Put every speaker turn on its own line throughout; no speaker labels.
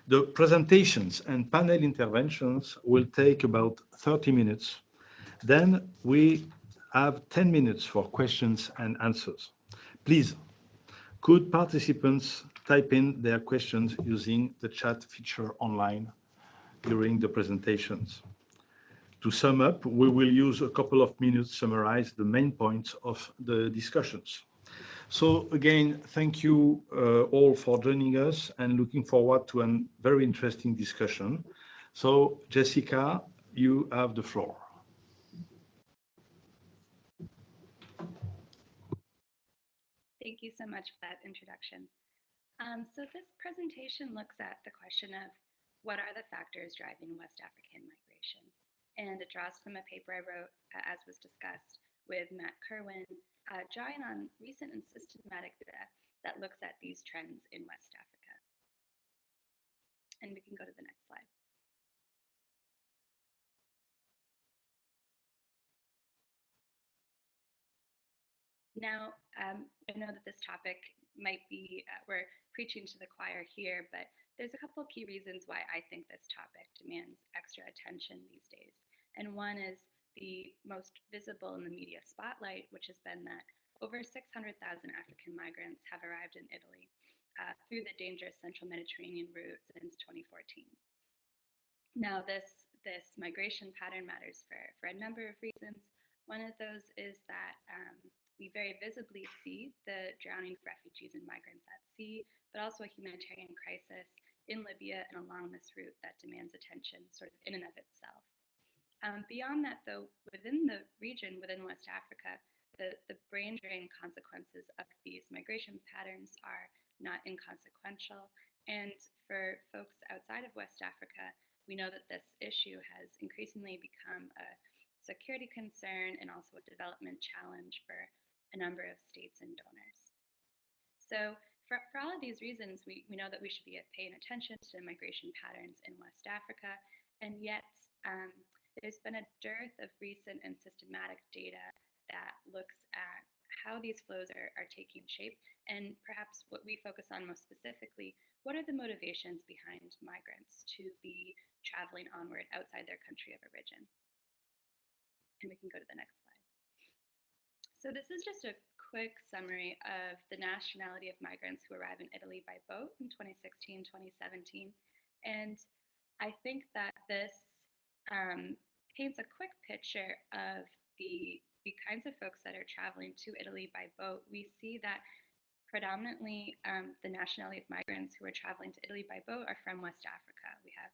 The presentations and panel interventions will take about 30 minutes. Then we have 10 minutes for questions and answers. Please, could participants type in their questions using the chat feature online during the presentations? To sum up, we will use a couple of minutes to summarize the main points of the discussions. So again, thank you all for joining us and looking forward to a very interesting discussion. So Jessica, you have the floor.
Thank you so much for that introduction. So this presentation looks at the question of what are the factors driving West African migration? And it draws from a paper I wrote, as was discussed, with Matt Kerwin, drawing on recent and systematic data that looks at these trends in West Africa. And we can go to the next slide. Now, I know that this topic might be, we're preaching to the choir here, but there's a couple of key reasons why I think this topic demands extra attention these days. And one is the most visible in the media spotlight, which has been that over 600,000 African migrants have arrived in Italy through the dangerous central Mediterranean route since 2014. Now, this migration pattern matters for a number of reasons. One of those is that we very visibly see the drowning of refugees and migrants at sea, but also a humanitarian crisis in Libya and along this route that demands attention sort of in and of itself. Beyond that, though, within the region, within West Africa, the brain drain consequences of these migration patterns are not inconsequential. And for folks outside of West Africa, we know that this issue has increasingly become a security concern and also a development challenge for a number of states and donors. So for all of these reasons, we know that we should be paying attention to migration patterns in West Africa, and yet there's been a dearth of recent and systematic data that looks at how these flows are taking shape, and perhaps what we focus on most specifically, what are the motivations behind migrants to be traveling onward outside their country of origin? And we can go to the next slide. So this is just a quick summary of the nationality of migrants who arrive in Italy by boat in 2016, 2017. And I think that this paints a quick picture of the kinds of folks that are traveling to Italy by boat. We see that predominantly the nationality of migrants who are traveling to Italy by boat are from West Africa. We have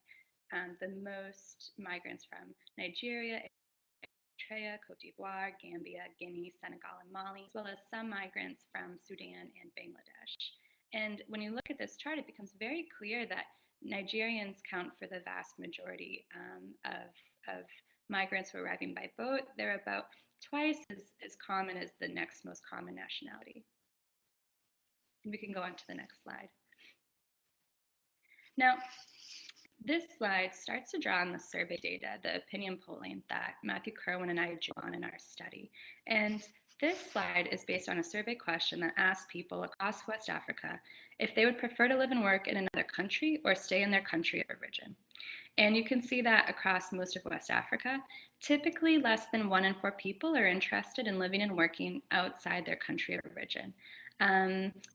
the most migrants from Nigeria, Eritrea, Cote d'Ivoire, Gambia, Guinea, Senegal, and Mali, as well as some migrants from Sudan and Bangladesh. And when you look at this chart, it becomes very clear that Nigerians count for the vast majority of migrants who are arriving by boat. They're about twice as common as the next most common nationality. And we can go on to the next slide. Now, this slide starts to draw on the survey data, the opinion polling that Matthew Kerwin and I drew on in our study. And this slide is based on a survey question that asks people across West Africa if they would prefer to live and work in another country or stay in their country of origin. And you can see that across most of West Africa, typically less than 1 in 4 people are interested in living and working outside their country of origin.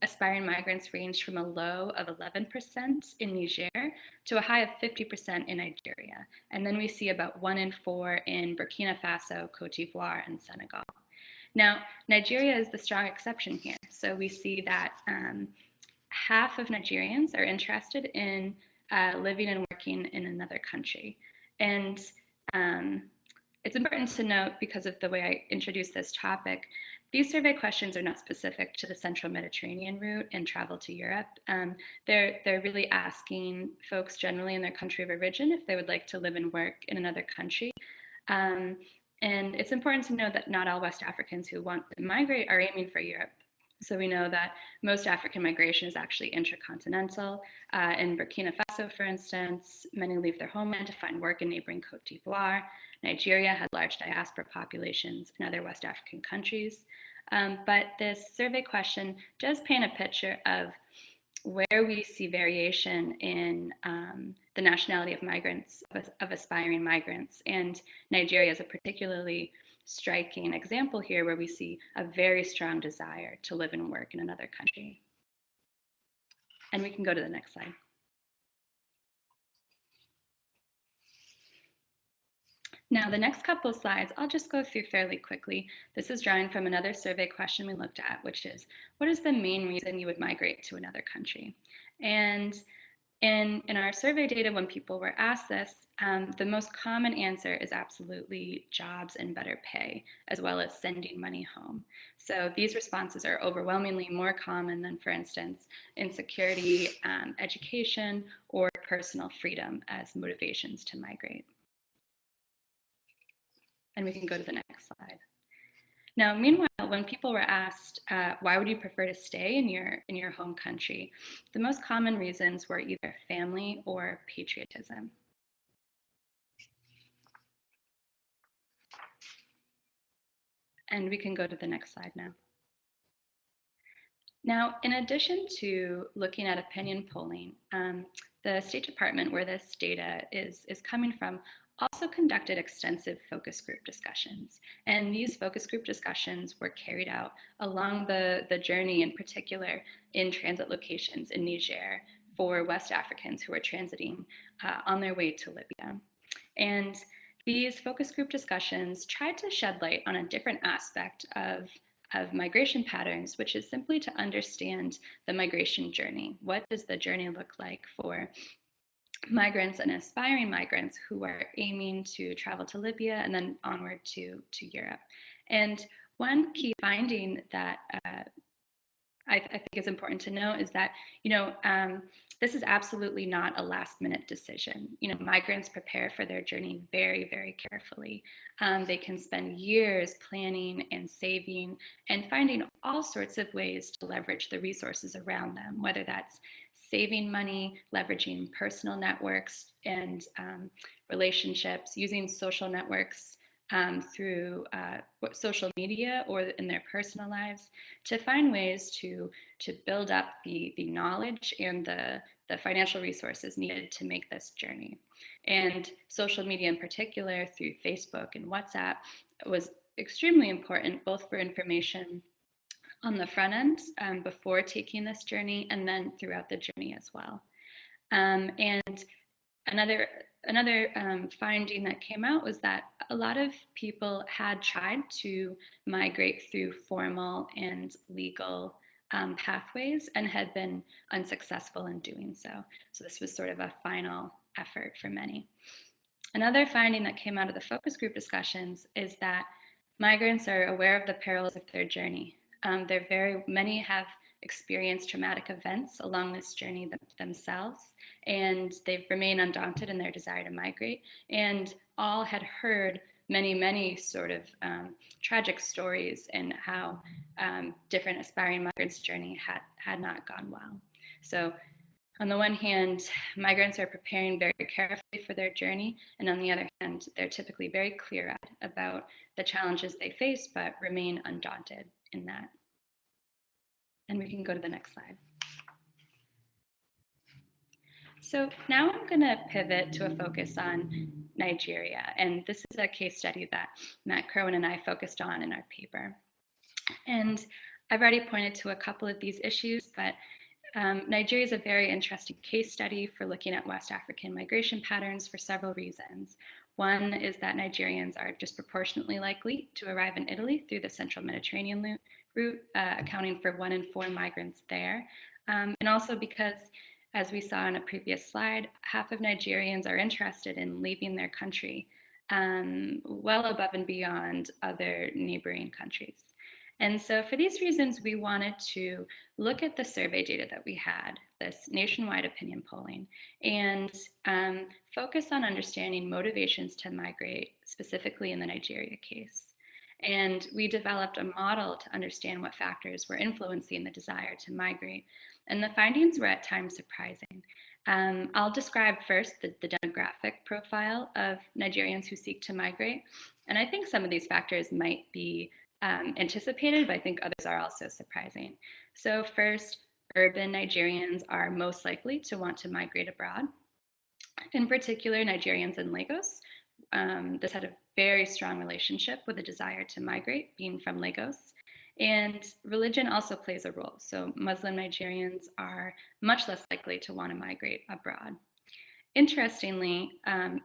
Aspiring migrants range from a low of 11% in Niger to a high of 50% in Nigeria. And then we see about 1 in 4 in Burkina Faso, Cote d'Ivoire, and Senegal. Now, Nigeria is the strong exception here. So we see that half of Nigerians are interested in living and working in another country. And it's important to note, because of the way I introduced this topic, these survey questions are not specific to the central Mediterranean route and travel to Europe. They're really asking folks generally in their country of origin if they would like to live and work in another country. And it's important to know that not all West Africans who want to migrate are aiming for Europe. So we know that most African migration is actually intercontinental. In Burkina Faso, for instance, many leave their homeland to find work in neighboring Cote d'Ivoire. Nigeria has large diaspora populations in other West African countries. But this survey question does paint a picture of where we see variation in the nationality of migrants, of aspiring migrants. And Nigeria is a particularly striking example here where we see a very strong desire to live and work in another country. And we can go to the next slide. Now, the next couple of slides, I'll just go through fairly quickly. This is drawing from another survey question we looked at, which is, what is the main reason you would migrate to another country? And in our survey data, when people were asked this, the most common answer is absolutely jobs and better pay, as well as sending money home. So these responses are overwhelmingly more common than, for instance, insecurity, education, or personal freedom as motivations to migrate. And we can go to the next slide. Now, meanwhile, when people were asked, why would you prefer to stay in your home country, the most common reasons were either family or patriotism. And we can go to the next slide now. Now, in addition to looking at opinion polling, the State Department, where this data is coming from, also conducted extensive focus group discussions. And these focus group discussions were carried out along the journey, in particular in transit locations in Niger for West Africans who are transiting on their way to Libya. And these focus group discussions tried to shed light on a different aspect of migration patterns, which is simply to understand the migration journey. What does the journey look like for migrants and aspiring migrants who are aiming to travel to Libya and then onward to Europe? And one key finding that I think is important to note is that, this is absolutely not a last minute decision. Migrants prepare for their journey very, very carefully. They can spend years planning and saving and finding all sorts of ways to leverage the resources around them, whether that's saving money, leveraging personal networks and relationships, using social networks through social media or in their personal lives, to find ways to build up the knowledge and the financial resources needed to make this journey. And social media in particular, through Facebook and WhatsApp, was extremely important, both for information on the front end before taking this journey and then throughout the journey as well. And another finding that came out was that a lot of people had tried to migrate through formal and legal pathways and had been unsuccessful in doing so. So this was sort of a final effort for many. Another finding that came out of the focus group discussions is that migrants are aware of the perils of their journey. Many have experienced traumatic events along this journey themselves, and they've remained undaunted in their desire to migrate, and all had heard many sort of tragic stories and how different aspiring migrants' journey had not gone well. So on the one hand, migrants are preparing very carefully for their journey, and on the other hand, they're typically very clear-eyed about the challenges they face, but remain undaunted in that. And we can go to the next slide. So now I'm going to pivot to a focus on Nigeria, and this is a case study that Matt Kerwin and I focused on in our paper. And I've already pointed to a couple of these issues, but Nigeria is a very interesting case study for looking at West African migration patterns for several reasons. One is that Nigerians are disproportionately likely to arrive in Italy through the central Mediterranean route, accounting for 1 in 4 migrants there. And also because, as we saw in a previous slide, half of Nigerians are interested in leaving their country, well above and beyond other neighboring countries. And so for these reasons, we wanted to look at the survey data that we had, this nationwide opinion polling, and focus on understanding motivations to migrate, specifically in the Nigeria case. And we developed a model to understand what factors were influencing the desire to migrate. And the findings were at times surprising. I'll describe first the demographic profile of Nigerians who seek to migrate. And I think some of these factors might be anticipated, but I think others are also surprising. So first, urban Nigerians are most likely to want to migrate abroad. In particular, Nigerians in Lagos. This had a very strong relationship with a desire to migrate, being from Lagos. And religion also plays a role. So Muslim Nigerians are much less likely to want to migrate abroad. Interestingly,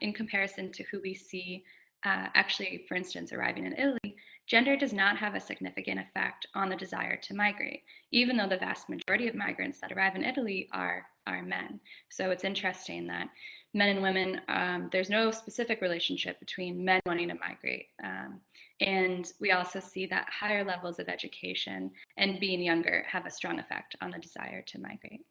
in comparison to who we see actually, for instance, arriving in Italy, gender does not have a significant effect on the desire to migrate, even though the vast majority of migrants that arrive in Italy are men. So it's interesting that men and women, there's no specific relationship between men wanting to migrate. And we also see that higher levels of education and being younger have a strong effect on the desire to migrate.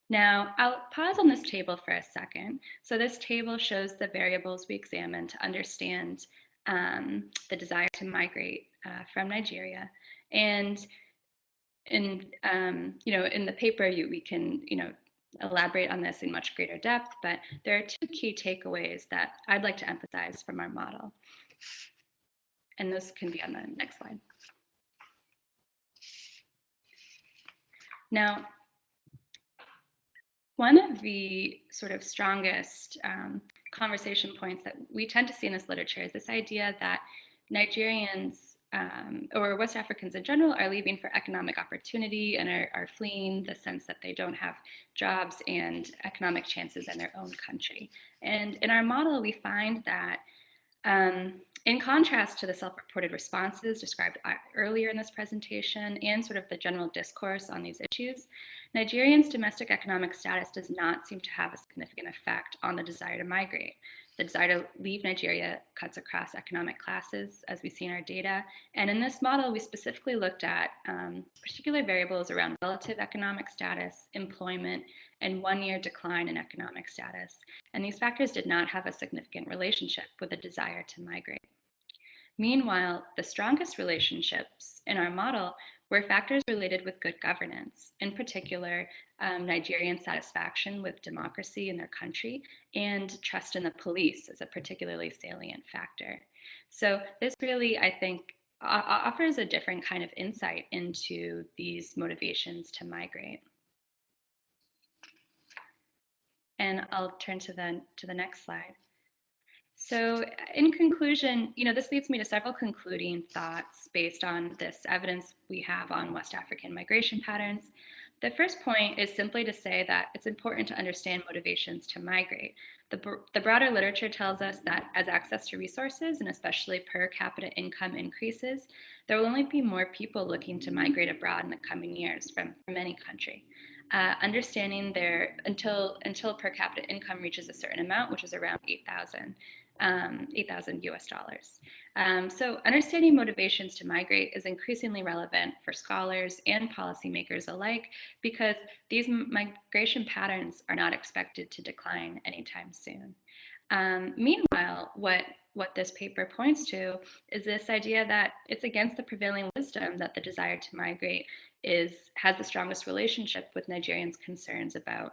Now, I'll pause on this table for a second. So this table shows the variables we examined to understand the desire to migrate from Nigeria. And in, in the paper, we can, elaborate on this in much greater depth, but there are two key takeaways that I'd like to emphasize from our model. And those can be on the next slide. Now, one of the sort of strongest conversation points that we tend to see in this literature is this idea that Nigerians or West Africans in general are leaving for economic opportunity and are fleeing the sense that they don't have jobs and economic chances in their own country. And in our model, we find that in contrast to the self-reported responses described earlier in this presentation and sort of the general discourse on these issues, Nigerians' domestic economic status does not seem to have a significant effect on the desire to migrate. The desire to leave Nigeria cuts across economic classes, as we see in our data. And in this model, we specifically looked at particular variables around relative economic status, employment, and one-year decline in economic status. And these factors did not have a significant relationship with the desire to migrate. Meanwhile, the strongest relationships in our model were factors related with good governance, in particular, Nigerian satisfaction with democracy in their country and trust in the police as a particularly salient factor. So this really, I think, offers a different kind of insight into these motivations to migrate. And I'll turn to the next slide. So in conclusion, this leads me to several concluding thoughts based on this evidence we have on West African migration patterns. The first point is simply to say that it's important to understand motivations to migrate. The broader literature tells us that as access to resources and especially per capita income increases, there will only be more people looking to migrate abroad in the coming years from any country. Understanding until per capita income reaches a certain amount, which is around $8,000 US dollars. So understanding motivations to migrate is increasingly relevant for scholars and policymakers alike because these migration patterns are not expected to decline anytime soon. Meanwhile, what this paper points to is this idea that it's against the prevailing wisdom that the desire to migrate has the strongest relationship with Nigerians' concerns about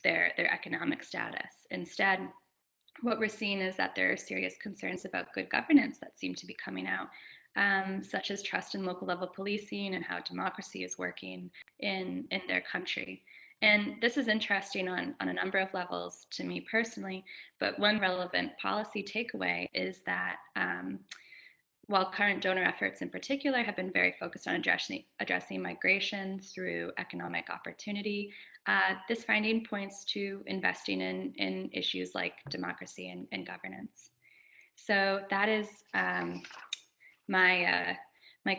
their economic status. Instead, what we're seeing is that there are serious concerns about good governance that seem to be coming out, such as trust in local level policing and how democracy is working in their country. And this is interesting on a number of levels to me personally, but one relevant policy takeaway is that while current donor efforts in particular have been very focused on addressing migration through economic opportunity, this finding points to investing in issues like democracy and governance. So that is my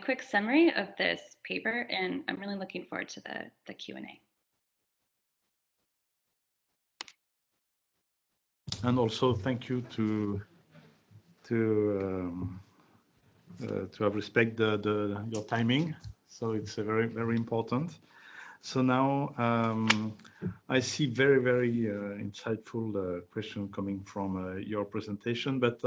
quick summary of this paper, and I'm really looking forward to the Q&A.
And also thank you to have respect your timing. So it's a very, very important. So now I see very, very insightful question coming from your presentation. But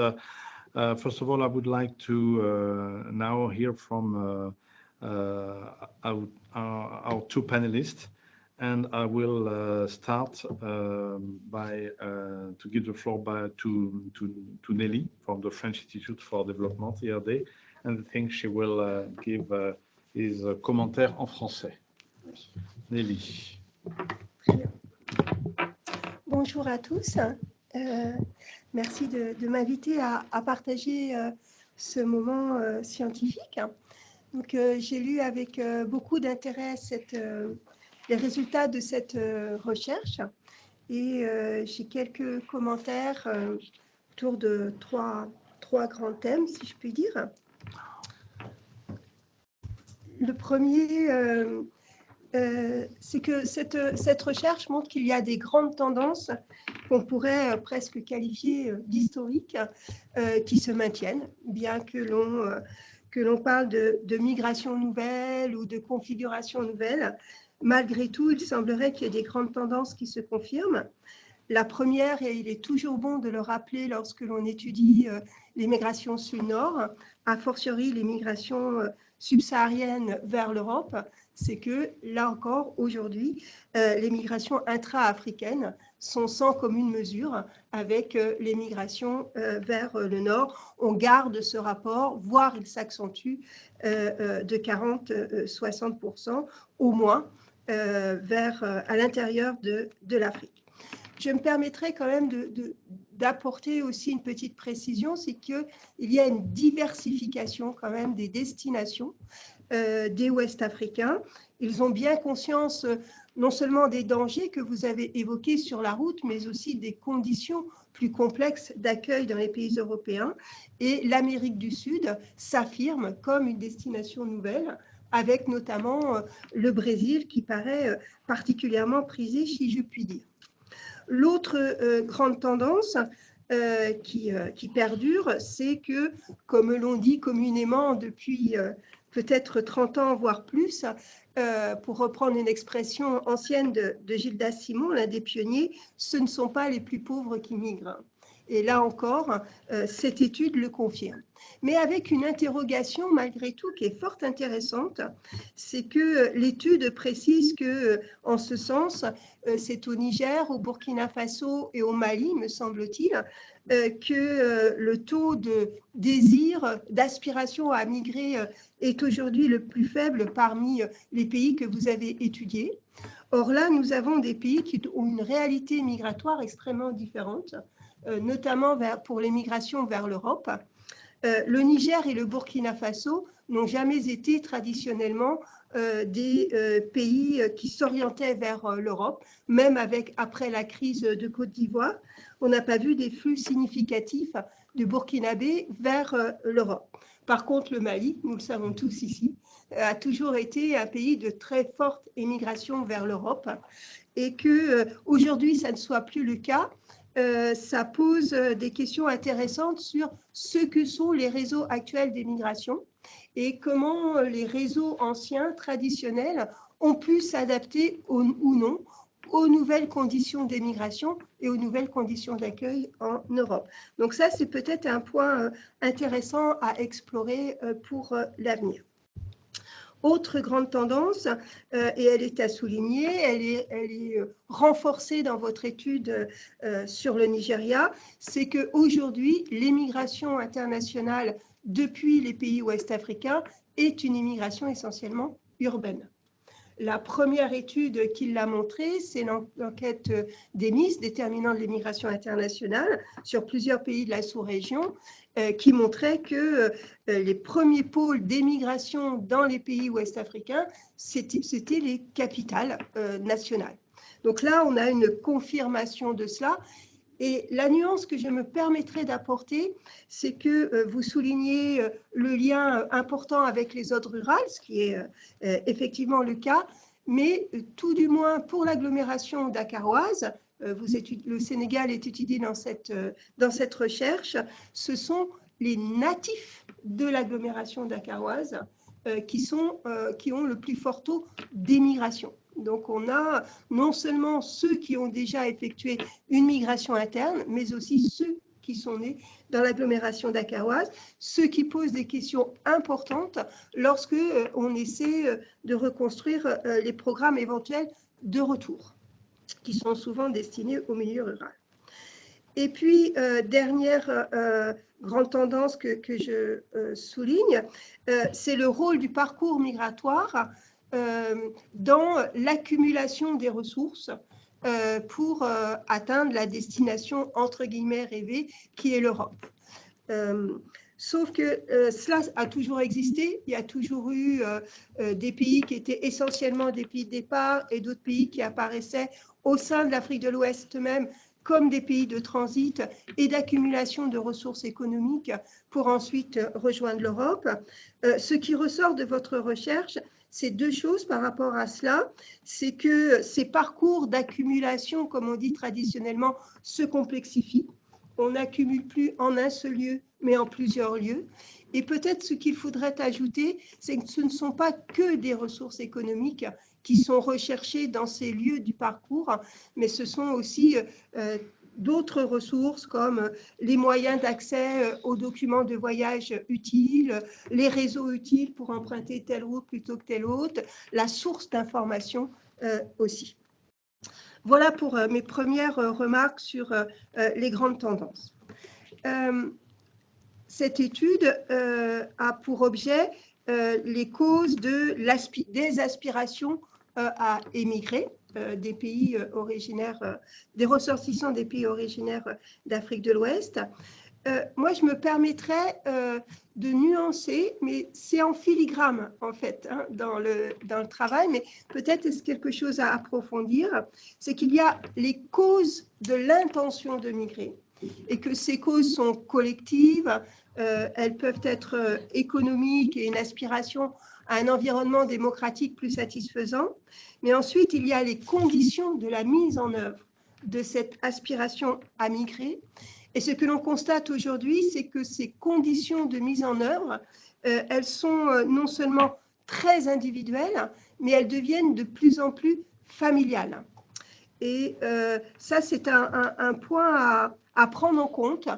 first of all, I would like to now hear from our two panelists. And I will start by to give the floor to Nelly from the French Institute for Development, ERD, and I think she will give his commentaire en français. Nelly.
Très bien. Bonjour à tous. Merci de m'inviter à partager ce moment scientifique. Donc, j'ai lu avec beaucoup d'intérêt les résultats de cette recherche et j'ai quelques commentaires autour de trois grands thèmes, si je puis dire. Le premier, c'est que cette recherche montre qu'il y a des grandes tendances qu'on pourrait presque qualifier d'historiques qui se maintiennent, bien que l'on parle de migration nouvelle ou de configuration nouvelle. Malgré tout, il semblerait qu'il y ait des grandes tendances qui se confirment. La première, et il est toujours bon de le rappeler lorsque l'on étudie les migrations sud-nord, a fortiori les migrations subsahariennes vers l'Europe, c'est que, là encore, aujourd'hui, les migrations intra-africaines sont sans commune mesure avec les migrations vers le nord. On garde ce rapport, voire il s'accentue de 40-60% au moins à l'intérieur de l'Afrique. Je me permettrai quand même d'apporter aussi une petite précision, c'est qu'il y a une diversification quand même des destinations des Ouest-Africains. Ils ont bien conscience non seulement des dangers que vous avez évoqués sur la route, mais aussi des conditions plus complexes d'accueil dans les pays européens. Et l'Amérique du Sud s'affirme comme une destination nouvelle, avec notamment le Brésil qui paraît particulièrement prisé, si je puis dire. L'autre grande tendance qui perdure, c'est que, comme l'on dit communément depuis peut-être 30 ans, voire plus, pour reprendre une expression ancienne de Gildas Simon, l'un des pionniers, ce ne sont pas les plus pauvres qui migrent. Et là encore, cette étude le confirme. Mais avec une interrogation, malgré tout, qui est fort intéressante, c'est que l'étude précise que, en ce sens, c'est au Niger, au Burkina Faso et au Mali, me semble-t-il, que le taux de désir, d'aspiration à migrer est aujourd'hui le plus faible parmi les pays que vous avez étudiés. Or là, nous avons des pays qui ont une réalité migratoire extrêmement différente, notamment pour les migrations vers l'Europe. Le Niger et le Burkina Faso n'ont jamais été traditionnellement des pays qui s'orientaient vers l'Europe, même après la crise de Côte d'Ivoire. On n'a pas vu des flux significatifs de Burkinabés vers l'Europe. Par contre, le Mali, nous le savons tous ici, a toujours été un pays de très forte émigration vers l'Europe et qu'aujourd'hui, ça ne soit plus le cas. Ça pose des questions intéressantes sur ce que sont les réseaux actuels d'émigration et comment les réseaux anciens, traditionnels, ont pu s'adapter ou non aux nouvelles conditions d'émigration et aux nouvelles conditions d'accueil en Europe. Donc ça, c'est peut-être un point intéressant à explorer pour l'avenir. Autre grande tendance, et elle est à souligner, elle est renforcée dans votre étude sur le Nigeria, c'est qu'aujourd'hui, l'émigration internationale depuis les pays ouest-africains est une immigration essentiellement urbaine. La première étude qui l'a montré, c'est l'enquête d'EMIS, déterminant de l'immigration internationale, sur plusieurs pays de la sous-région, qui montrait que les premiers pôles d'émigration dans les pays ouest-africains, c'était les capitales nationales. Donc là, on a une confirmation de cela. Et la nuance que je me permettrai d'apporter, c'est que vous soulignez le lien important avec les zones rurales, ce qui est effectivement le cas, mais tout du moins pour l'agglomération dakaroise, le Sénégal est étudié dans cette recherche, ce sont les natifs de l'agglomération dakaroise qui ont le plus fort taux d'émigration. Donc, on a non seulement ceux qui ont déjà effectué une migration interne, mais aussi ceux qui sont nés dans l'agglomération dakaroise, ce qui pose des questions importantes lorsque on essaie de reconstruire les programmes éventuels de retour, qui sont souvent destinés au milieu rural. Et puis, dernière grande tendance que je souligne, c'est le rôle du parcours migratoire dans l'accumulation des ressources pour atteindre la destination entre guillemets rêvée qui est l'Europe. Sauf que cela a toujours existé, il y a toujours eu des pays qui étaient essentiellement des pays de départ et d'autres pays qui apparaissaient au sein de l'Afrique de l'Ouest même comme des pays de transit et d'accumulation de ressources économiques pour ensuite rejoindre l'Europe. Ce qui ressort de votre recherche, c'est deux choses par rapport à cela. C'est que ces parcours d'accumulation, comme on dit traditionnellement, se complexifient. On n'accumule plus en un seul lieu, mais en plusieurs lieux. Et peut-être ce qu'il faudrait ajouter, c'est que ce ne sont pas que des ressources économiques qui sont recherchées dans ces lieux du parcours, mais ce sont aussi d'autres ressources comme les moyens d'accès aux documents de voyage utiles, les réseaux utiles pour emprunter telle route plutôt que telle autre, la source d'information aussi. Voilà pour mes premières remarques sur les grandes tendances. Cette étude a pour objet les causes des aspirations à émigrer des pays originaires, des ressortissants des pays originaires d'Afrique de l'Ouest. Moi, je me permettrais de nuancer, mais c'est en filigrane, en fait, hein, dans le travail, mais peut-être est-ce quelque chose à approfondir, c'est qu'il y a les causes de l'intention de migrer, et que ces causes sont collectives, elles peuvent être économiques et une aspiration à un environnement démocratique plus satisfaisant, mais ensuite, il y a les conditions de la mise en œuvre de cette aspiration à migrer. Et ce que l'on constate aujourd'hui, c'est que ces conditions de mise en œuvre, elles sont non seulement très individuelles, mais elles deviennent de plus en plus familiales. Et ça, c'est un point à prendre en compte.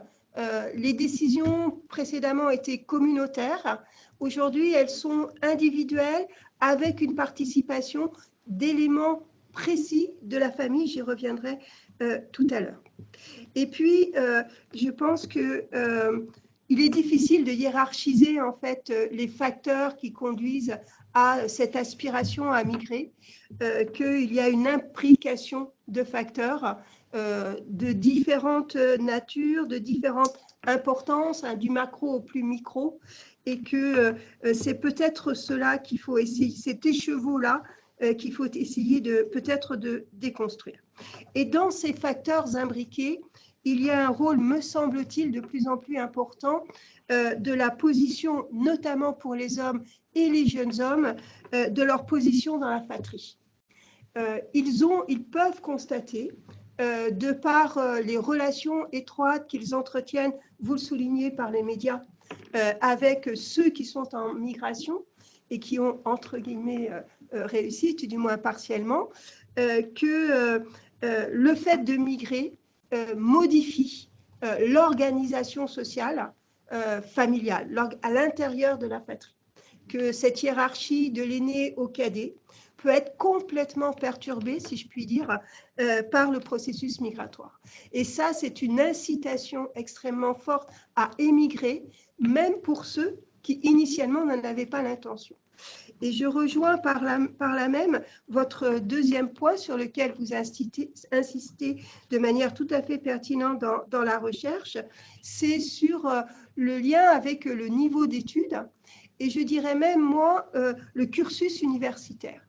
Les décisions précédemment étaient communautaires. Aujourd'hui, elles sont individuelles avec une participation d'éléments précis de la famille. J'y reviendrai tout à l'heure. Et puis, je pense qu'il est difficile de hiérarchiser en fait les facteurs qui conduisent à cette aspiration à migrer, qu'il y a une imbrication de facteurs de différentes natures, de différentes importances, hein, du macro au plus micro, et que c'est peut-être cela qu'il faut essayer, cet écheveau-là qu'il faut essayer peut-être de déconstruire. Et dans ces facteurs imbriqués, il y a un rôle, me semble-t-il, de plus en plus important de la position, notamment pour les hommes et les jeunes hommes, de leur position dans la patrie. Ils peuvent constater, de par les relations étroites qu'ils entretiennent, vous le soulignez par les médias, avec ceux qui sont en migration et qui ont, entre guillemets, réussi, du moins partiellement, que le fait de migrer modifie l'organisation sociale familiale à l'intérieur de la patrie, que cette hiérarchie de l'aîné au cadet peut être complètement perturbée, si je puis dire, par le processus migratoire. Et ça, c'est une incitation extrêmement forte à émigrer, même pour ceux qui initialement n'en avaient pas l'intention. Et je rejoins par là même votre deuxième point sur lequel vous insistez de manière tout à fait pertinente dans la recherche, c'est sur le lien avec le niveau d'études et je dirais même, moi, le cursus universitaire.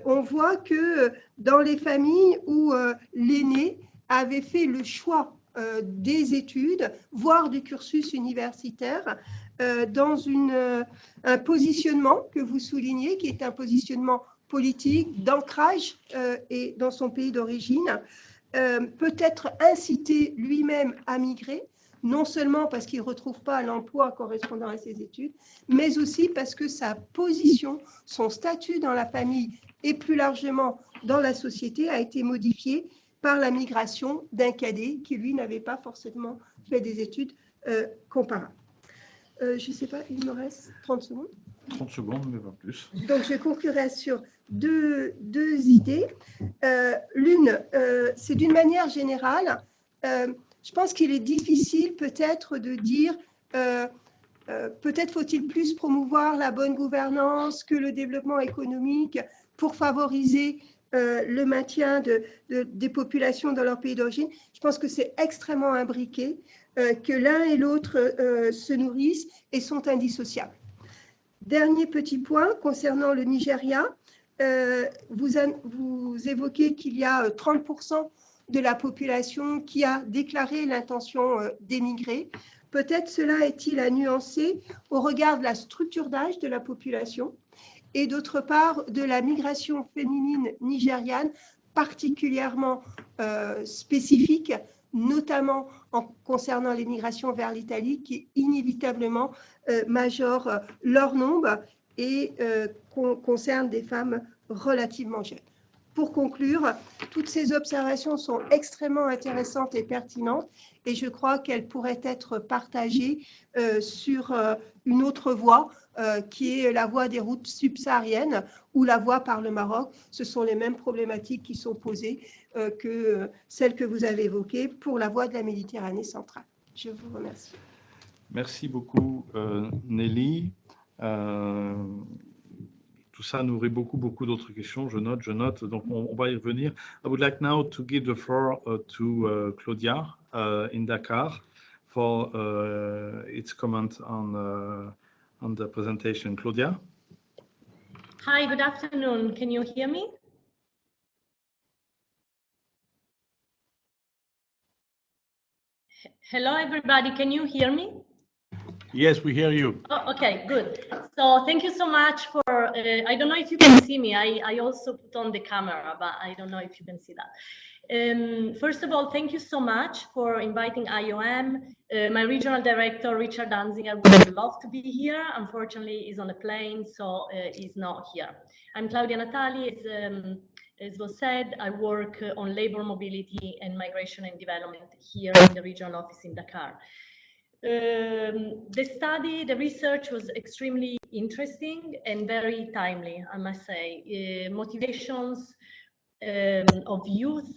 On voit que dans les familles où l'aîné avait fait le choix des études, voire du cursus universitaire, dans un positionnement que vous soulignez, qui est un positionnement politique, d'ancrage et dans son pays d'origine, peut être incité lui-même à migrer, non seulement parce qu'il ne retrouve pas l'emploi correspondant à ses études, mais aussi parce que sa position, son statut dans la famille et plus largement dans la société a été modifié par la migration d'un cadet qui, lui, n'avait pas forcément fait des études comparables. Je ne sais pas, il me reste 30 secondes.
30 secondes, mais pas plus.
Donc, je conclurai sur deux idées. L'une, c'est d'une manière générale, Je pense qu'il est difficile peut-être de dire peut-être faut-il plus promouvoir la bonne gouvernance que le développement économique pour favoriser le maintien des populations dans leur pays d'origine. Je pense que c'est extrêmement imbriqué, que l'un et l'autre se nourrissent et sont indissociables. Dernier petit point concernant le Nigeria, vous évoquez qu'il y a 30% de la population qui a déclaré l'intention d'émigrer. Peut-être cela est-il à nuancer au regard de la structure d'âge de la population et d'autre part de la migration féminine nigériane particulièrement spécifique, notamment en concernant les migrations vers l'Italie qui inévitablement majorent leur nombre et concernent des femmes relativement jeunes. Pour conclure, toutes ces observations sont extrêmement intéressantes et pertinentes et je crois qu'elles pourraient être partagées sur une autre voie qui est la voie des routes subsahariennes ou la voie par le Maroc. Ce sont les mêmes problématiques qui sont posées que celles que vous avez évoquées pour la voie de la Méditerranée centrale. Je vous remercie.
Merci beaucoup, Nelly. Tout ça nourrit beaucoup d'autres questions. Je note. Donc, on va y revenir. I would like now to give the floor to Claudia in Dakar for its comment on the presentation. Claudia?
Hi, good afternoon. Can you hear me? Hello, everybody. Can you hear me?
Yes, we hear you.
Oh, okay, good. So thank you so much for, I don't know if you can see me. I also put on the camera, but I don't know if you can see that. First of all, thank you so much for inviting IOM. My regional director, Richard Danziger, would love to be here. Unfortunately, he's on a plane, so he's not here. I'm Claudia Natali. As was said, I work on labor mobility and migration and development here in the regional office in Dakar. The research was extremely interesting and very timely, I must say. Motivations of youth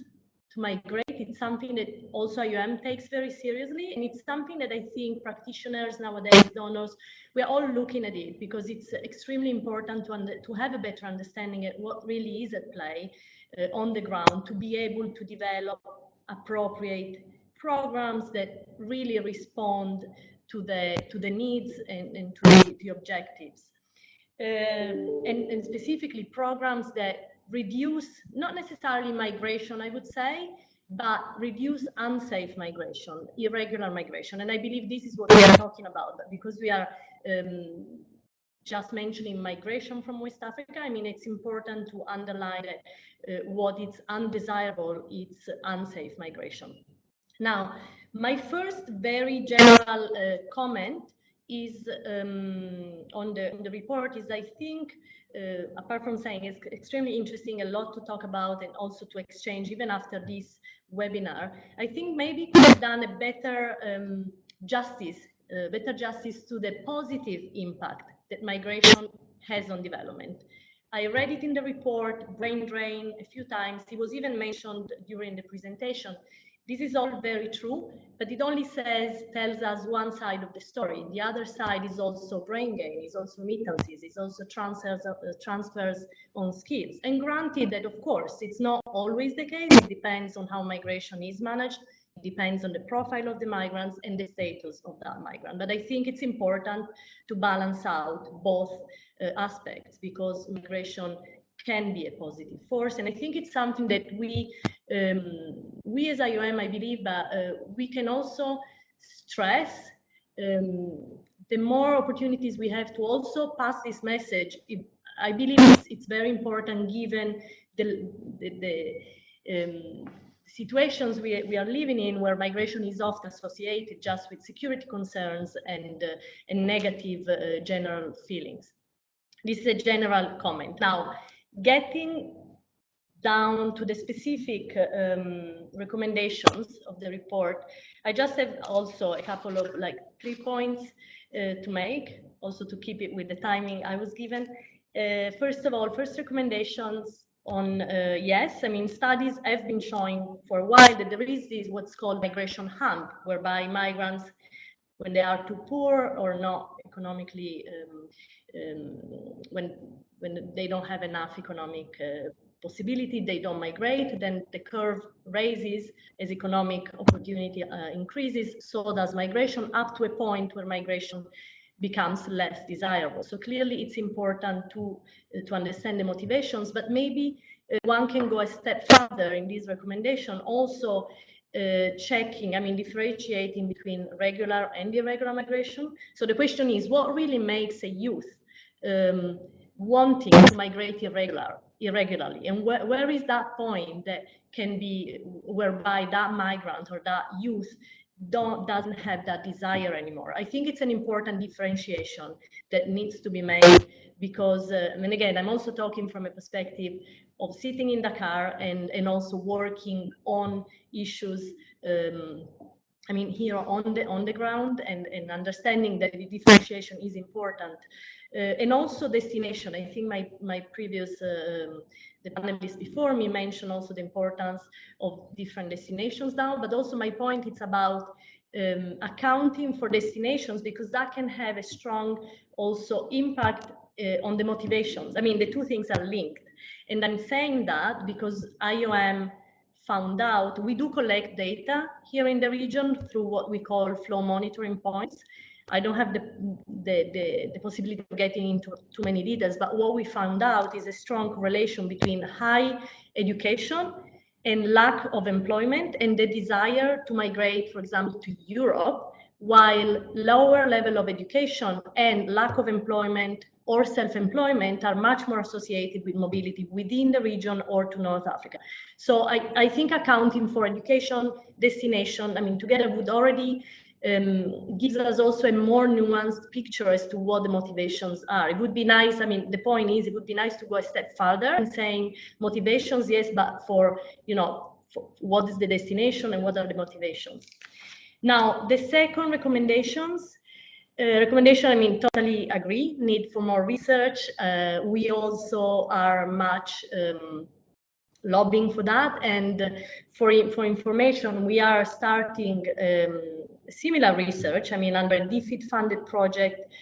to migrate, it's something that also IOM takes very seriously, and it's something that I think practitioners nowadays, donors, we're all looking at it because it's extremely important to have a better understanding of what really is at play on the ground, to be able to develop appropriate programs that really respond to the needs and to the objectives. And specifically programs that reduce, not necessarily migration, I would say, but reduce unsafe migration, irregular migration. And I believe this is what we are talking about, because we are just mentioning migration from West Africa. I mean, it's important to underline that what is undesirable is unsafe migration. Now, my first very general comment is on the report is I think, apart from saying it's extremely interesting, a lot to talk about and also to exchange even after this webinar, I think maybe could have done a better justice to the positive impact that migration has on development. I read it in the report, brain drain, a few times. It was even mentioned during the presentation. This is all very true, but it only tells us one side of the story. The other side is also brain gain, is also remittances, is also transfers on skills. And granted that, of course, it's not always the case. It depends on how migration is managed. It depends on the profile of the migrants and the status of that migrant. But I think it's important to balance out both aspects, because migration can be a positive force. And I think it's something that we as IOM, I believe, but we can also stress the more opportunities we have to also pass this message. I believe it's very important given the situations we are living in, where migration is often associated just with security concerns and negative general feelings. This is a general comment. Now, getting down to the specific recommendations of the report, I just have also a couple of 3 points to make, also to keep it with the timing I was given. First of all, first recommendations yes, I mean, studies have been showing for a while that there is this what's called migration hump, whereby migrants, when they are too poor or not economically, when they don't have enough economic possibility, they don't migrate, then the curve raises as economic opportunity increases, so does migration, up to a point where migration becomes less desirable. So clearly it's important to understand the motivations, but maybe one can go a step further in this recommendation, also checking, I mean, differentiating between regular and irregular migration. So the question is, what really makes a youth wanting to migrate irregularly? And where is that point that can be, whereby that migrant or that youth doesn't have that desire anymore? I think it's an important differentiation that needs to be made, because, and again, I'm also talking from a perspective of sitting in the car and also working on issues, I mean, here on the ground, and understanding that the differentiation is important. And also destination. I think my previous, the panelists before me mentioned also the importance of different destinations now, but also my point, it's about accounting for destinations, because that can have a strong also impact on the motivations. I mean, the two things are linked. And I'm saying that because IOM found out, we do collect data here in the region through what we call flow monitoring points. I don't have the possibility of getting into too many details, but what we found out is a strong correlation between high education and lack of employment and the desire to migrate, for example, to Europe, while lower level of education and lack of employment or self-employment are much more associated with mobility within the region or to North Africa. So I think accounting for education, destination, I mean, together would already gives us also a more nuanced picture as to what the motivations are. It would be nice, I mean, the point is, it would be nice to go a step further and saying motivations, yes, but for, you know, for what is the destination and what are the motivations. Now, the second recommendation, I mean, totally agree, need for more research. We also are much lobbying for that, and for information, we are starting similar research, I mean, under a DFID-funded project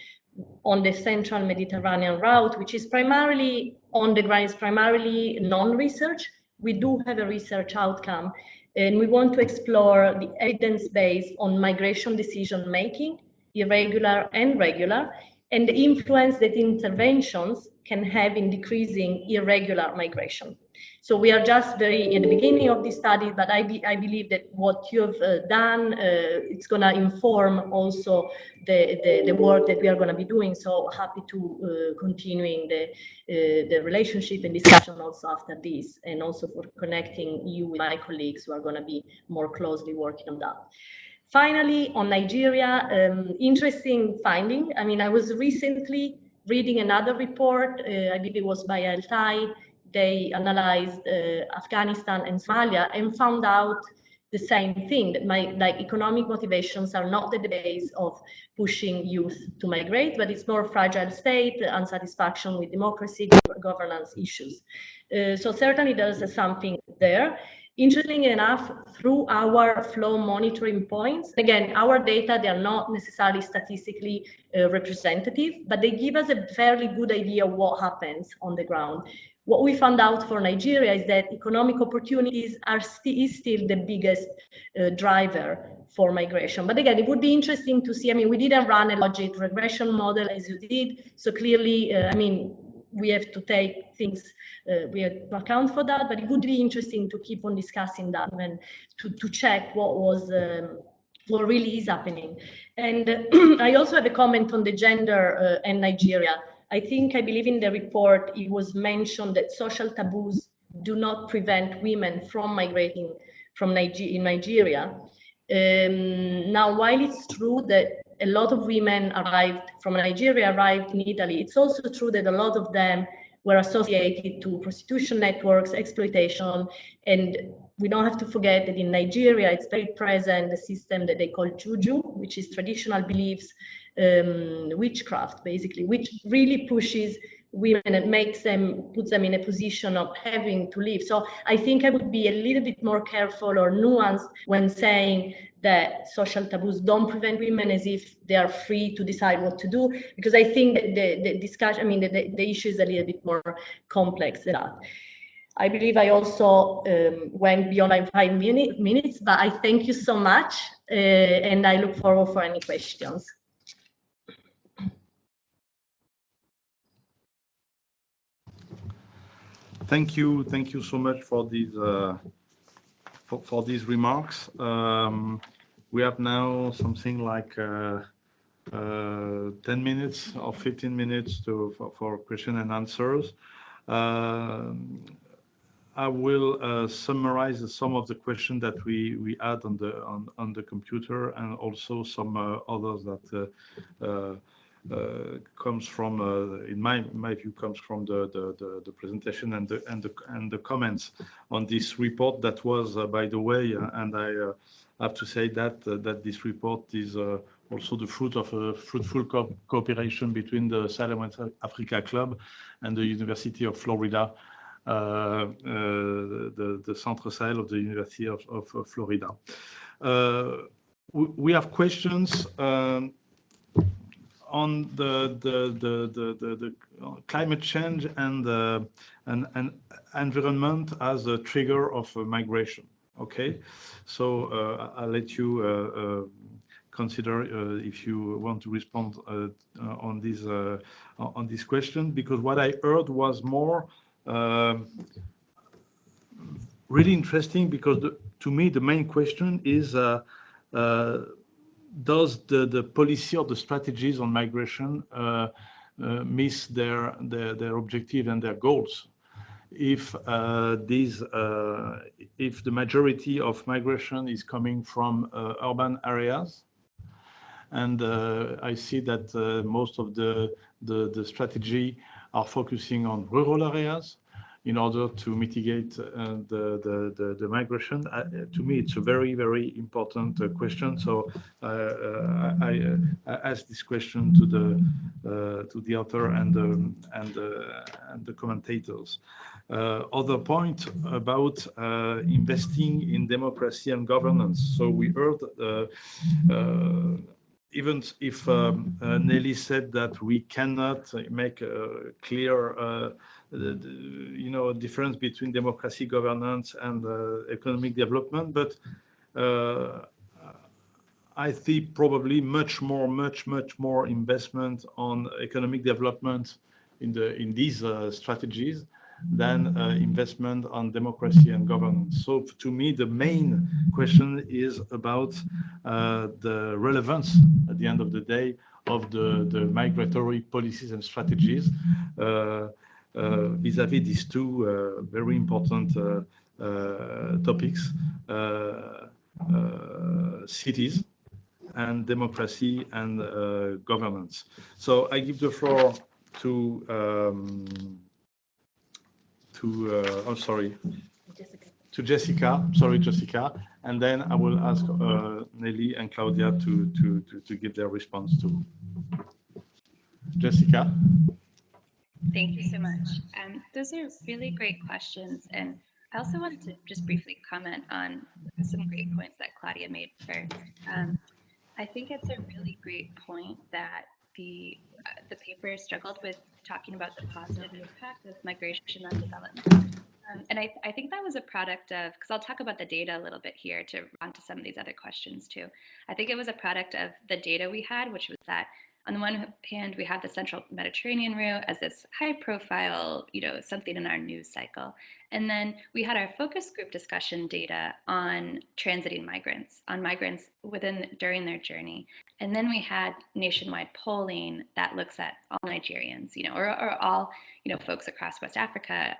on the central Mediterranean route, which is primarily on the ground, is primarily non-research. We do have a research outcome, and we want to explore the evidence base on migration decision-making, irregular and regular, and the influence that interventions can have in decreasing irregular migration. So we are just very in the beginning of this study, but I believe that what you've done, it's going to inform also the work that we are going to be doing. So happy to continuing the relationship and discussion also after this, and also for connecting you with my colleagues who are going to be more closely working on that. Finally, on Nigeria, interesting finding. I mean, I was recently reading another report, I believe it was by Altai. They analyzed Afghanistan and Somalia and found out the same thing, that like economic motivations are not the base of pushing youth to migrate, but it's more fragile state, unsatisfaction with democracy, governance issues. So certainly there's something there. Interestingly enough, through our flow monitoring points, again, our data, they are not necessarily statistically representative, but they give us a fairly good idea of what happens on the ground. What we found out for Nigeria is that economic opportunities are is still the biggest driver for migration. But again, it would be interesting to see, I mean, we didn't run a logic regression model as you did, so clearly, I mean, we have to take things, we have to account for that, but it would be interesting to keep on discussing that and to check what was, what really is happening. And I also have a comment on the gender and Nigeria. I believe in the report, it was mentioned that social taboos do not prevent women from migrating from in Nigeria. Now, while it's true that a lot of women from Nigeria arrived in Italy, it's also true that a lot of them were associated to prostitution networks, exploitation, and we don't have to forget that in Nigeria, it's very present, the system that they call juju, which is traditional beliefs, witchcraft, basically, which really pushes women and puts them in a position of having to leave. So I think I would be a little bit more careful or nuanced when saying that social taboos don't prevent women as if they are free to decide what to do, because I think that the discussion, I mean, the issue is a little bit more complex than that. I believe I also went beyond my 5 minutes, but I thank you so much, and I look forward for any questions.
Thank you so much for these remarks. We have now something like 10 minutes or 15 minutes for question and answers. I will summarize some of the questions that we had on the computer, and also some others that comes from, in my view, comes from the presentation and the comments on this report. That was, by the way, and I have to say that this report is also the fruit of a fruitful cooperation between the Salem West Africa Club and the University of Florida. The Centre Sahel of the University of Florida. We have questions on the climate change and environment as a trigger of migration. Okay, so I'll let you consider if you want to respond on this question, because what I heard was more really interesting, because to me the main question is does the policy or the strategies on migration miss their objective and their goals? If the majority of migration is coming from urban areas, and I see that most of the strategy are focusing on rural areas in order to mitigate the migration. To me, it's a very, very important question. So I asked this question to the author and the commentators. Other point about investing in democracy and governance. So we heard, even if Nelly said that we cannot make a clear difference between democracy, governance, and economic development, but I think probably much more investment on economic development in these strategies than investment on democracy and governance. So to me, the main question is about the relevance at the end of the day of the migratory policies and strategies vis-à-vis these two very important topics, cities and democracy and governance. So I give the floor to Jessica. Sorry, Jessica, and then I will ask Nelly and Claudia to give their response to Jessica.
Thank you so much. Those are really great questions, and I also wanted to just briefly comment on some great points that Claudia made first. I think it's a really great point that the paper struggled with talking about the positive impact of migration on development. And I think that was a product of, because I'll talk about the data a little bit here to run to some of these other questions too. I think it was a product of the data we had, which was that on the one hand, we have the central Mediterranean route as this high profile, something in our news cycle. And then we had our focus group discussion data on transiting migrants, during their journey. And then we had nationwide polling that looks at all Nigerians, or all, folks across West Africa.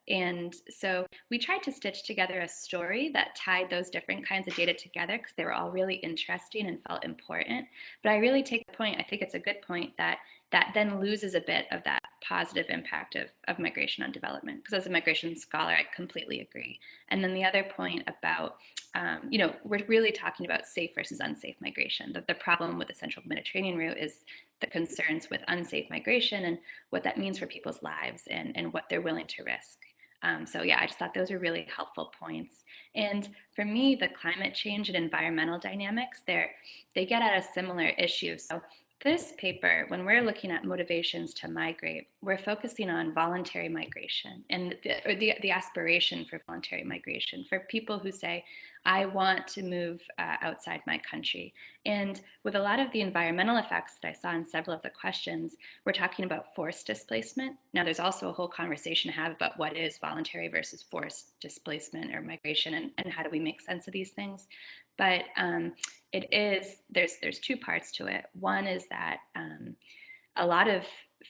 And so we tried to stitch together a story that tied those different kinds of data together, because they were all really interesting and felt important. But I really take the point, I think it's a good point, that that then loses a bit of that positive impact of migration on development. Because as a migration scholar, I completely agree. And then the other point about, we're really talking about safe versus unsafe migration. The problem with the Central Mediterranean route is the concerns with unsafe migration and what that means for people's lives and what they're willing to risk. So yeah, I just thought those are really helpful points. And for me, the climate change and environmental dynamics, they get at a similar issue. So this paper, when we're looking at motivations to migrate, we're focusing on voluntary migration and the aspiration for voluntary migration for people who say, I want to move outside my country. And with a lot of the environmental effects that I saw in several of the questions, we're talking about forced displacement. Now, there's also a whole conversation to have about what is voluntary versus forced displacement or migration, and how do we make sense of these things. But there's two parts to it. One is that a lot of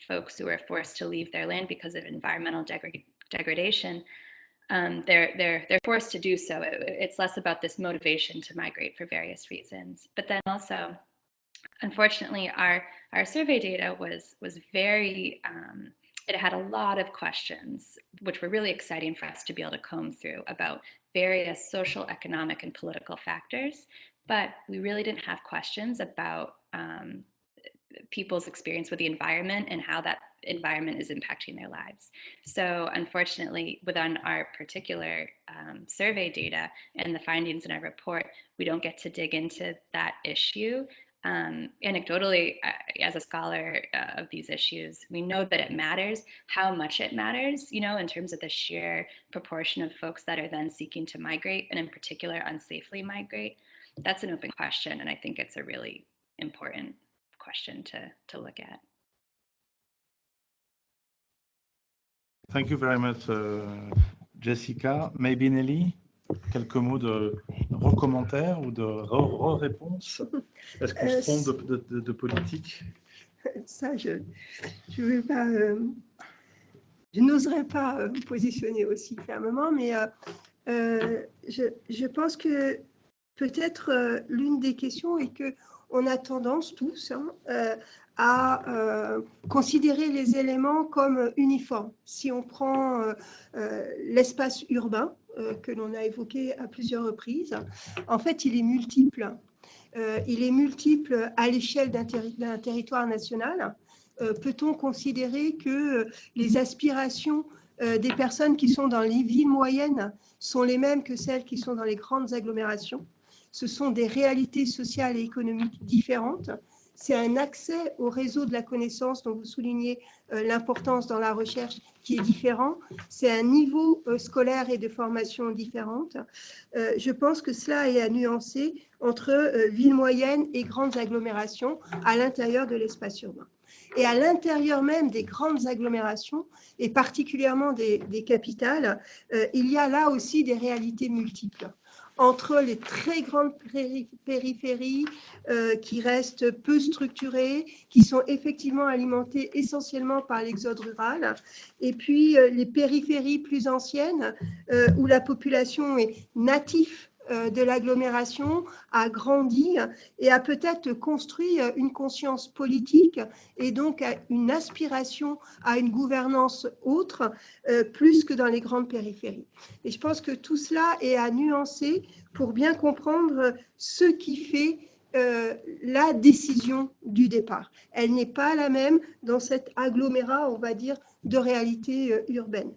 folks who are forced to leave their land because of environmental degradation, they're forced to do so. It's less about this motivation to migrate for various reasons. But then also, unfortunately, our survey data was very, it had a lot of questions, which were really exciting for us to be able to comb through about various social, economic, and political factors. But we really didn't have questions about people's experience with the environment and how that environment is impacting their lives. So unfortunately, within our particular survey data and the findings in our report, we don't get to dig into that issue. Anecdotally, as a scholar of these issues, we know that it matters. How much it matters, in terms of the sheer proportion of folks that are then seeking to migrate, and in particular unsafely migrate, that's an open question, and I think it's a really important question to look at.
Thank you very much, Jessica. Maybe Nelly, quelques mots de recommentaires ou de réponse. Est-ce qu'on se trompe de politique?
Ça, je vais pas, je n'oserais pas me positionner aussi fermement, mais je pense que peut-être l'une des questions est que on a tendance tous à considérer les éléments comme uniformes. Si on prend l'espace urbain, que l'on a évoqué à plusieurs reprises, en fait, il est multiple. Il est multiple à l'échelle d'un territoire national. Peut-on considérer que les aspirations des personnes qui sont dans les villes moyennes sont les mêmes que celles qui sont dans les grandes agglomérations? Ce sont des réalités sociales et économiques différentes. C'est un accès au réseau de la connaissance dont vous soulignez l'importance dans la recherche qui est différent. C'est un niveau scolaire et de formation différente. Je pense que cela est à nuancer entre villes moyennes et grandes agglomérations à l'intérieur de l'espace urbain. Et à l'intérieur même des grandes agglomérations, et particulièrement des capitales, il y a là aussi des réalités multiples. Entre les très grandes périphéries qui restent peu structurées, qui sont effectivement alimentées essentiellement par l'exode rural, et puis les périphéries plus anciennes où la population est native de l'agglomération, a grandi et a peut-être construit une conscience politique et donc une aspiration à une gouvernance autre, plus que dans les grandes périphéries. Et je pense que tout cela est à nuancer pour bien comprendre ce qui fait la décision du départ. Elle n'est pas la même dans cet agglomérat, on va dire, de réalité urbaine.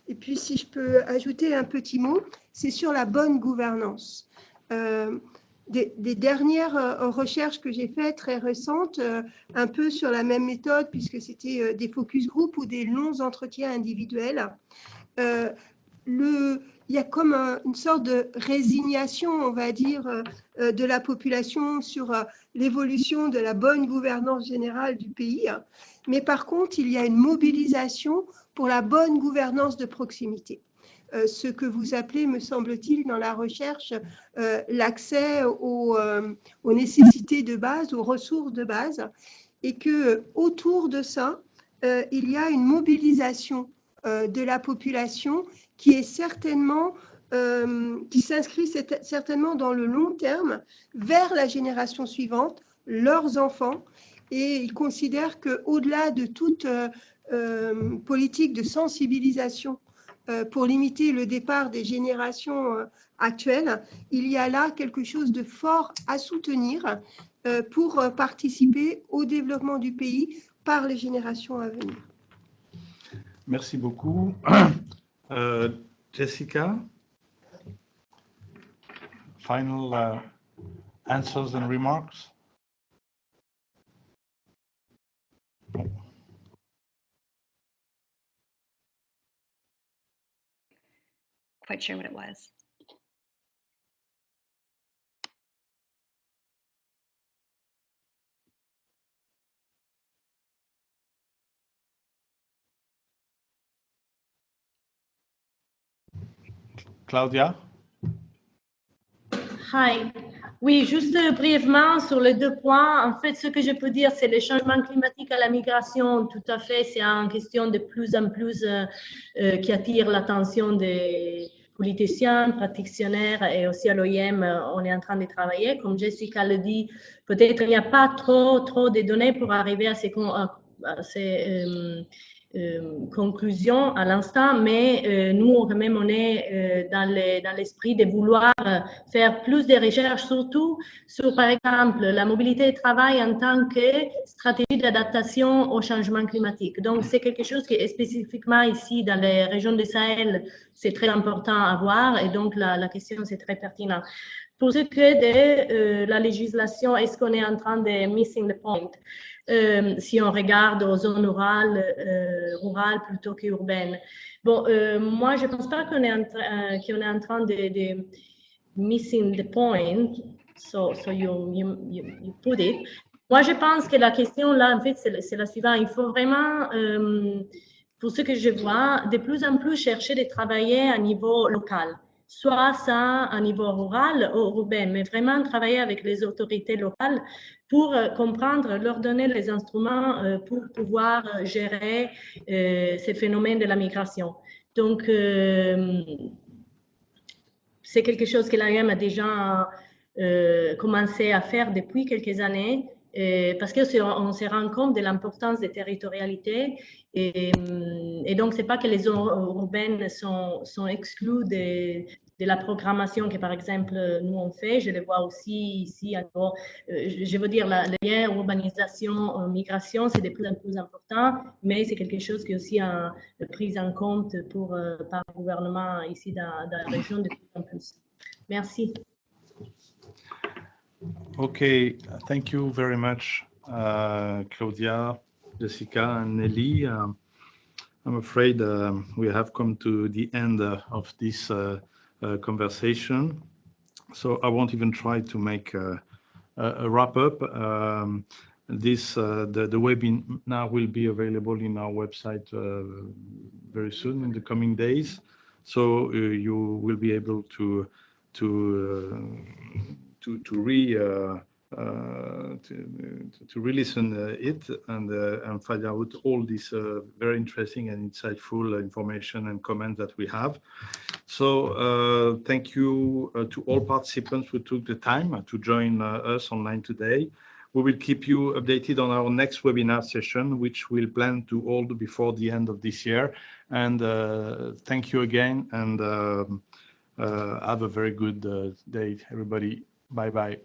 Et puis, si je peux ajouter un petit mot, c'est sur la bonne gouvernance. Des dernières recherches que j'ai faites très récentes, un peu sur la même méthode, puisque c'était des focus group ou des longs entretiens individuels, il y a comme une sorte de résignation, on va dire, de la population sur l'évolution de la bonne gouvernance générale du pays. Mais par contre, il y a une mobilisation pour la bonne gouvernance de proximité. Ce que vous appelez, me semble-t-il, dans la recherche, l'accès aux nécessités de base, aux ressources de base, et que autour de ça, il y a une mobilisation de la population qui est certainement, qui s'inscrit certainement dans le long terme vers la génération suivante, leurs enfants, et il considère qu'au-delà de toute politique de sensibilisation pour limiter le départ des générations actuelles, il y a là quelque chose de fort à soutenir pour participer au développement du pays par les générations à venir.
Merci beaucoup. Jessica, final answers and remarks?
Quite sure what it was.
Claudia?
Hi. Oui, juste brièvement sur les 2 points. En fait, ce que je peux dire, c'est le changement climatique à la migration. Tout à fait, c'est une question de plus en plus qui attire l'attention des politiciens, praticiens et aussi à l'OIM, on est en train de travailler. Comme Jessica le dit, peut-être il n'y a pas trop de données pour arriver à ces conclusion à l'instant, mais nous, quand même, on est dans l'esprit de vouloir faire plus de recherches, surtout sur, par exemple, la mobilité de travail en tant que stratégie d'adaptation au changement climatique. Donc, c'est quelque chose qui est spécifiquement ici, dans les régions du Sahel, c'est très important à voir, et donc la question, c'est très pertinent. Pour ce qui est de la législation, est-ce qu'on est en train de missing the point? Si on regarde aux zones rurales plutôt qu'urbaines. Bon, moi, je ne pense pas qu'on est en train de missing the point, so you put it. Moi, je pense que la question là, en fait, c'est la suivante. Il faut vraiment, pour ce que je vois, de plus en plus chercher de travailler à niveau local. Soit ça à niveau rural ou urbain, mais vraiment travailler avec les autorités locales pour comprendre, leur donner les instruments pour pouvoir gérer ces phénomènes de la migration. Donc, c'est quelque chose que l'AEM a déjà commencé à faire depuis quelques années, parce qu'on se rend compte de l'importance des territorialités. Et donc, ce n'est pas que les zones urbaines sont exclues de la programmation que, par exemple, nous on fait. Je le vois aussi ici. Alors, je veux dire, le lien urbanisation-migration, c'est de plus en plus important, mais c'est quelque chose qui est aussi pris en compte par le gouvernement ici dans la région de plus en plus. Merci.
Okay, thank you very much, Claudia, Jessica, and Nelly. I'm afraid we have come to the end of this conversation, so I won't even try to make a wrap up. The webinar will be available in our website very soon in the coming days, so you will be able to re-listen it and find out all this very interesting and insightful information and comments that we have. So thank you to all participants who took the time to join us online today. We will keep you updated on our next webinar session, which we'll plan to hold before the end of this year. And thank you again, and have a very good day, everybody. Bye-bye.